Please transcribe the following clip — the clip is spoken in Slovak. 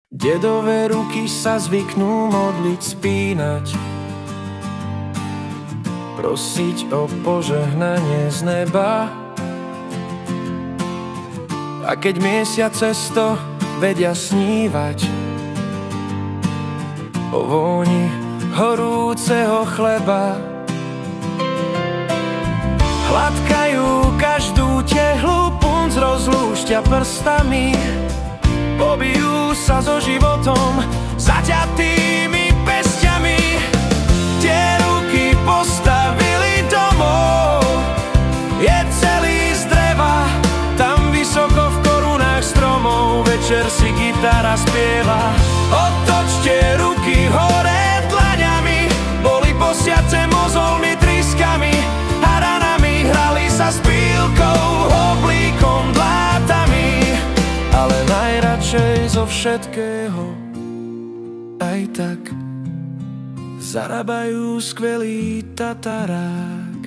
Dedové ruky sa zvyknú modliť, spínať, prosiť o požehnanie z neba. A keď mesiace sto vedia snívať o vôni horúceho chleba, hladkajú každú tehlu, punc rozlúšťa prstami, pobijú sa so životom zaťatými pesťami. Tie ruky postavili domov, je celý z dreva, tam vysoko v korunách stromov večer si gitara spieva. Otočte ruky hore dlaňami, boli posiace mozolmi, tryskami a ranami, hrali sa s pílkou, oblíkom, dlátami. Ale najradšej zo všetkého aj tak zarábajú skvelý tatarák.